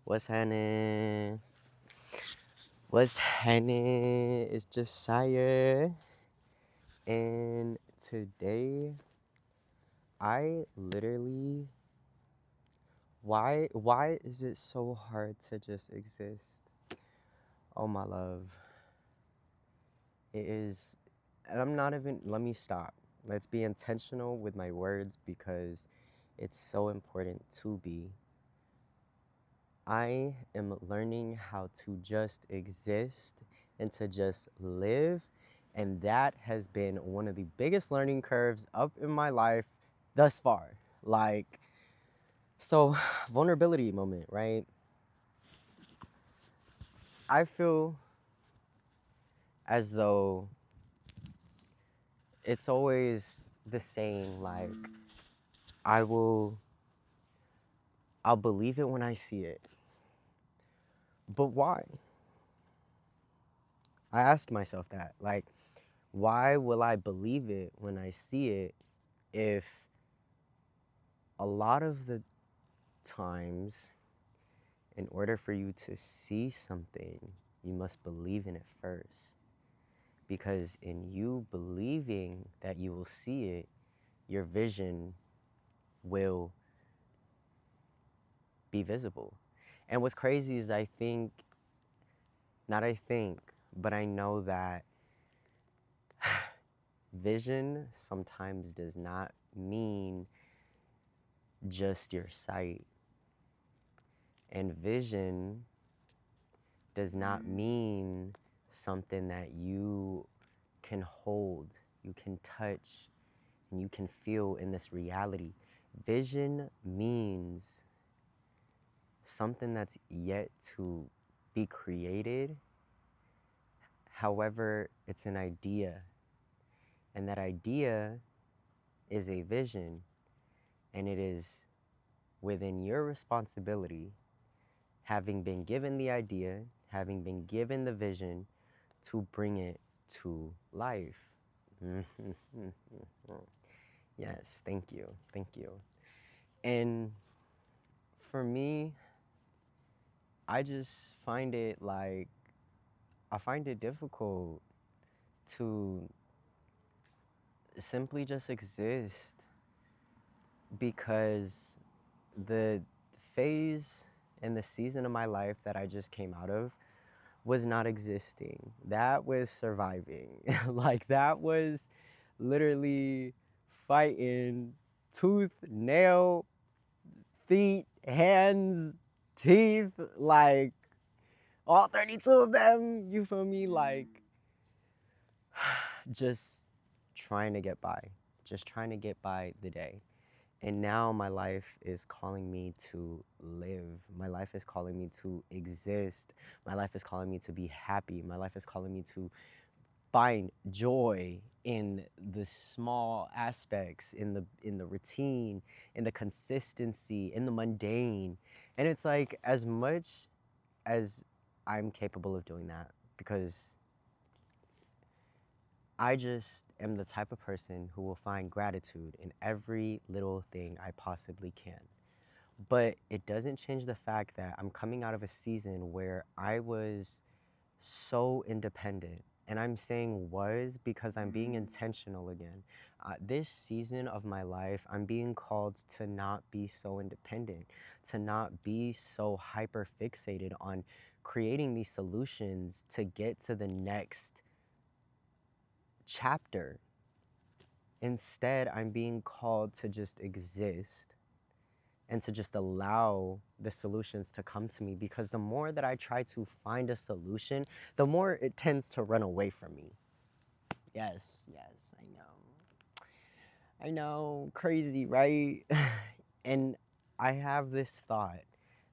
What's happening? What's happening? It's Jasiah, and today I literally why is it so hard to just exist? Oh my love, it is, and I'm not even. Let me stop. Let's be intentional with my words because it's so important to be. I am learning how to just exist and to just live. And that has been one of the biggest learning curves up in my life thus far. Like, so, vulnerability moment, right? I feel as though it's always the saying, like, I will, I'll believe it when I see it. But why? I asked myself that. Like, why will I believe it when I see it if a lot of the times, in order for you to see something, you must believe in it first? Because in you believing that you will see it, your vision will be visible. And what's crazy is but I know that vision sometimes does not mean just your sight. And vision does not mean something that you can hold, you can touch, and you can feel in this reality. Vision means something that's yet to be created. However, it's an idea. And that idea is a vision. And it is within your responsibility, having been given the idea, having been given the vision, to bring it to life. Yes, thank you. Thank you. And for me, I just find it like, I find it difficult to simply just exist because the phase and the season of my life that I just came out of was not existing. That was surviving. Like, that was literally fighting tooth, nail, feet, hands, teeth, like all 32 of them, you feel me? Like, just trying to get by, just trying to get by the day. And now my life is calling me to live. My life is calling me to exist. My life is calling me to be happy. My life is calling me to find joy in the small aspects, in the routine, in the consistency, in the mundane. And it's like, as much as I'm capable of doing that, because I just am the type of person who will find gratitude in every little thing I possibly can. But it doesn't change the fact that I'm coming out of a season where I was so independent. And I'm saying was because I'm being intentional again. This season of my life, I'm being called to not be so independent, to not be so hyper fixated on creating these solutions to get to the next chapter. Instead, I'm being called to just exist and to just allow the solutions to come to me, because the more that I try to find a solution, the more it tends to run away from me. Yes, I know. I know, crazy, right? And I have this thought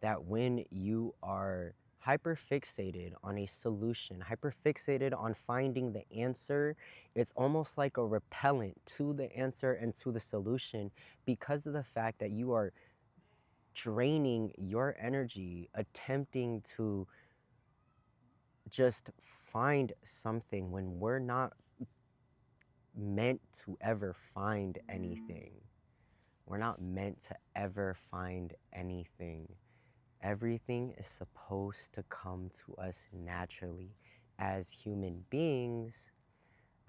that when you are hyper fixated on a solution, hyper fixated on finding the answer, it's almost like a repellent to the answer and to the solution, because of the fact that you are draining your energy attempting to just find something when we're not meant to ever find anything. We're not meant to ever find anything. Everything is supposed to come to us naturally. As human beings,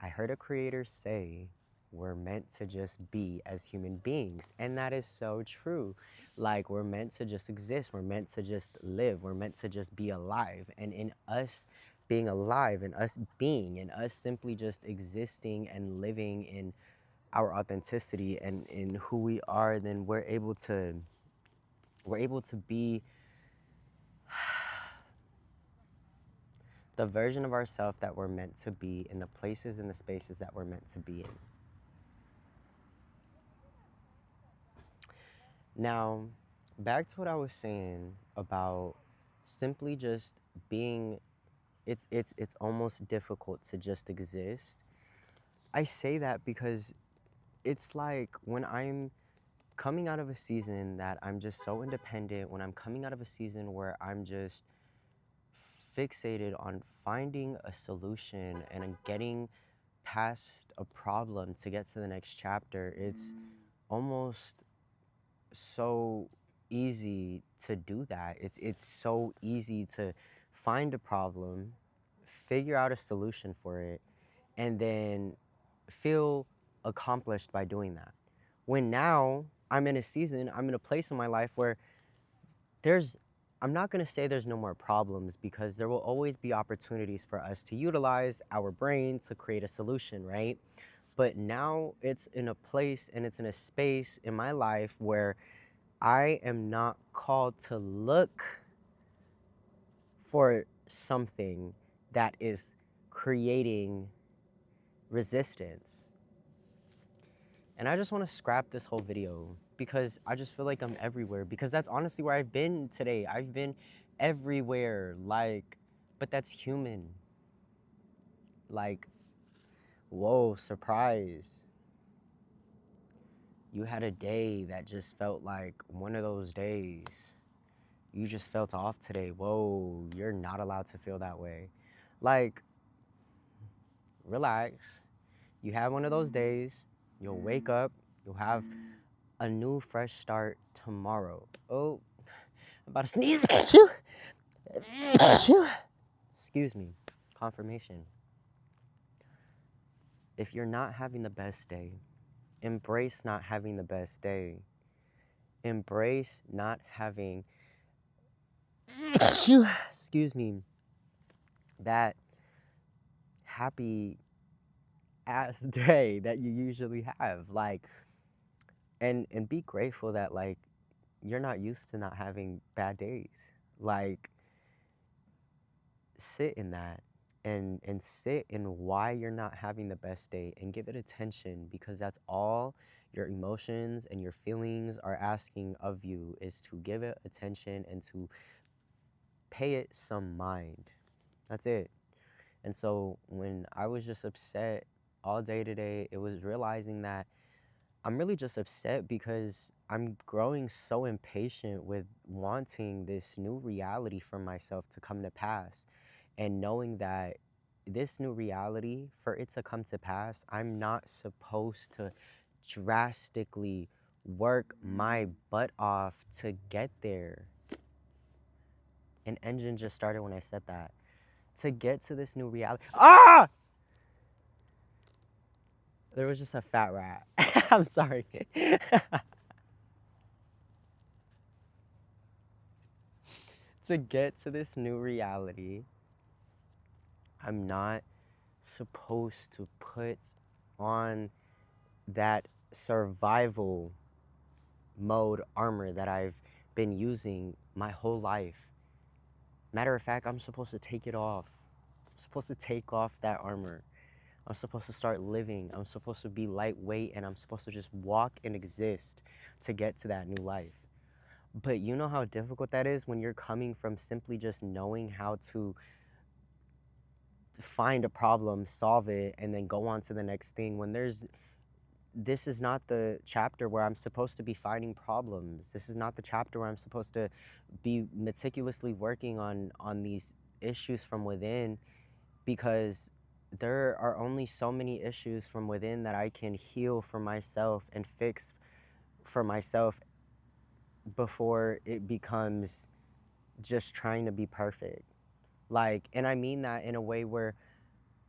I heard a creator say, we're meant to just be as human beings. And that is so true. Like, we're meant to just exist. We're meant to just live. We're meant to just be alive. And in us being alive, and us being, and us simply just existing and living in our authenticity and in who we are, then we're able to be the version of ourselves that we're meant to be in the places and the spaces that we're meant to be in. Now, back to what I was saying about simply just being, it's almost difficult to just exist. I say that because it's like when I'm coming out of a season that I'm just so independent, when I'm coming out of a season where I'm just fixated on finding a solution and I'm getting past a problem to get to the next chapter, it's almost so easy to do that. It's so easy to find a problem, figure out a solution for it, and then feel accomplished by doing that. When now I'm in a season, I'm in a place in my life where I'm not going to say there's no more problems, because there will always be opportunities for us to utilize our brain to create a solution, right? But now it's in a place and it's in a space in my life where I am not called to look for something that is creating resistance. And I just want to scrap this whole video because I just feel like I'm everywhere, because that's honestly where I've been today. I've been everywhere, like, but that's human. Like, whoa, surprise. You had a day that just felt like one of those days. You just felt off today. Whoa, you're not allowed to feel that way. Like, relax. You have one of those days. You'll wake up. You'll have a new, fresh start tomorrow. Oh, I'm about to sneeze. Excuse me. Confirmation. If you're not having the best day, embrace not having the best day. Embrace not having, excuse me, that happy ass day that you usually have. Like, and be grateful that, like, you're not used to not having bad days. Like, sit in that and sit in why you're not having the best day and give it attention, because that's all your emotions and your feelings are asking of you, is to give it attention and to pay it some mind. That's it. And so when I was just upset all day today, it was realizing that I'm really just upset because I'm growing so impatient with wanting this new reality for myself to come to pass, and knowing that this new reality, for it to come to pass, I'm not supposed to drastically work my butt off to get there. An engine just started when I said that. To get to this new reality. Ah! There was just a fat rat. I'm sorry. To get to this new reality, I'm not supposed to put on that survival mode armor that I've been using my whole life. Matter of fact, I'm supposed to take it off. I'm supposed to take off that armor. I'm supposed to start living. I'm supposed to be lightweight, and I'm supposed to just walk and exist to get to that new life. But you know how difficult that is when you're coming from simply just knowing how to find a problem, solve it, and then go on to the next thing, when this is not the chapter where I'm supposed to be finding problems. This is not the chapter where I'm supposed to be meticulously working on these issues from within, because there are only so many issues from within that I can heal for myself and fix for myself before it becomes just trying to be perfect. Like, and I mean that in a way where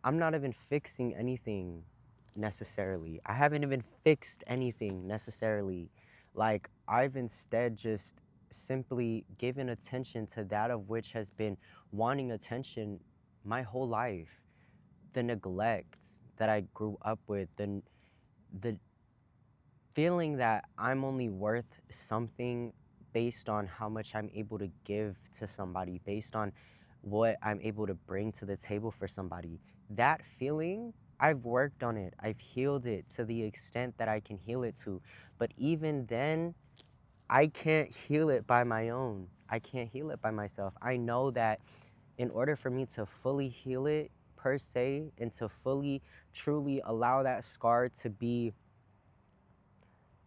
I'm not even fixing anything necessarily. I haven't even fixed anything necessarily. Like, I've instead just simply given attention to that of which has been wanting attention my whole life. The neglect that I grew up with, the feeling that I'm only worth something based on how much I'm able to give to somebody, based on what I'm able to bring to the table for somebody. That feeling, I've worked on it. I've healed it to the extent that I can heal it to. But even then, I can't heal it by my own. I can't heal it by myself. I know that in order for me to fully heal it per se, and to fully, truly allow that scar to be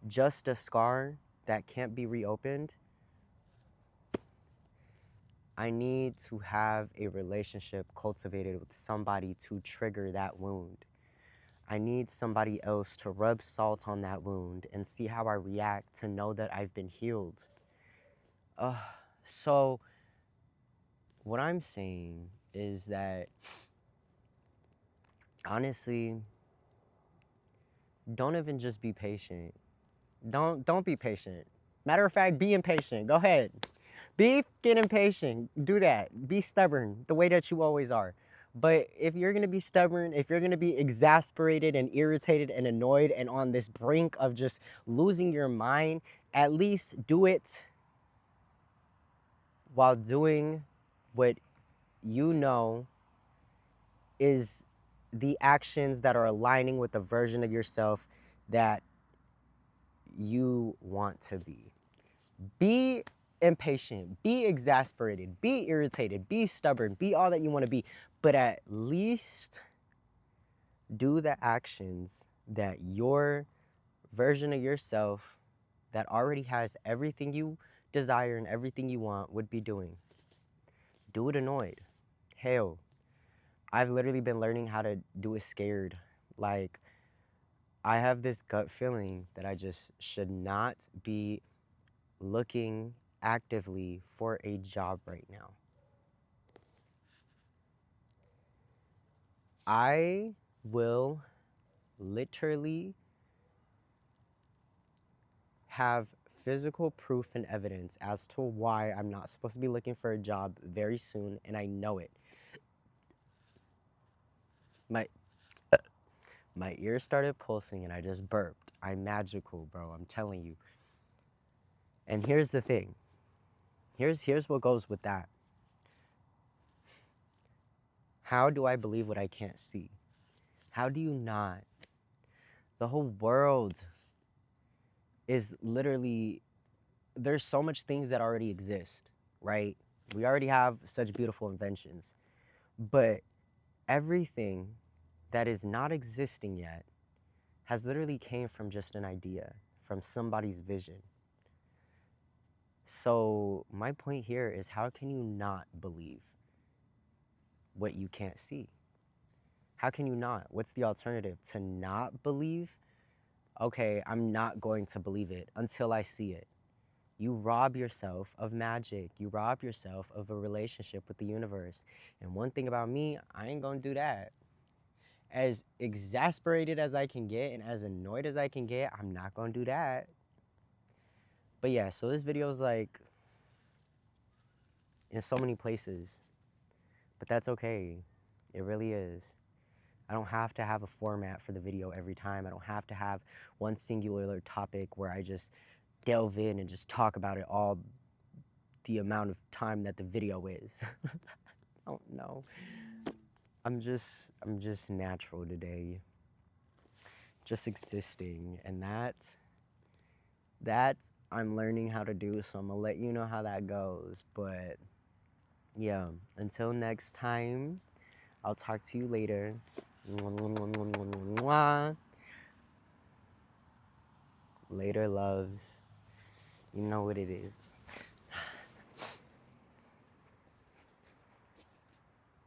just a scar that can't be reopened, I need to have a relationship cultivated with somebody to trigger that wound. I need somebody else to rub salt on that wound and see how I react to know that I've been healed. So what I'm saying is that, honestly, don't even just be patient. Don't be patient. Matter of fact, be impatient. Go ahead. Be getting impatient. Do that. Be stubborn the way that you always are. But if you're going to be stubborn, if you're going to be exasperated and irritated and annoyed and on this brink of just losing your mind, at least do it while doing what you know is the actions that are aligning with the version of yourself that you want to be. Be impatient, be exasperated, be irritated, be stubborn, be all that you want to be, but at least do the actions that your version of yourself that already has everything you desire and everything you want would be doing. Do it annoyed. Hell, I've literally been learning how to do it scared. Like, I have this gut feeling that I just should not be looking actively for a job right now. I will literally have physical proof and evidence as to why I'm not supposed to be looking for a job very soon, and I know it. My ears started pulsing and I just burped. I'm magical, bro. I'm telling you. And here's the thing. Here's what goes with that. How do I believe what I can't see? How do you not? The whole world is literally, there's so much things that already exist, right? We already have such beautiful inventions. But everything that is not existing yet has literally came from just an idea, from somebody's vision. So my point here is, how can you not believe what you can't see? How can you not? What's the alternative? To not believe? Okay, I'm not going to believe it until I see it. You rob yourself of magic. You rob yourself of a relationship with the universe. And one thing about me, I ain't gonna do that. As exasperated as I can get and as annoyed as I can get, I'm not gonna do that. But yeah, so this video is like in so many places, but that's okay. It really is. I don't have to have a format for the video every time. I don't have to have one singular topic where I just delve in and just talk about it all the amount of time that the video is. I don't know. I'm just natural today. Just existing, and that I'm learning how to do, so I'm gonna let you know how that goes. But yeah, until next time, I'll talk to you later. Mwah. Later, loves. You know what it is.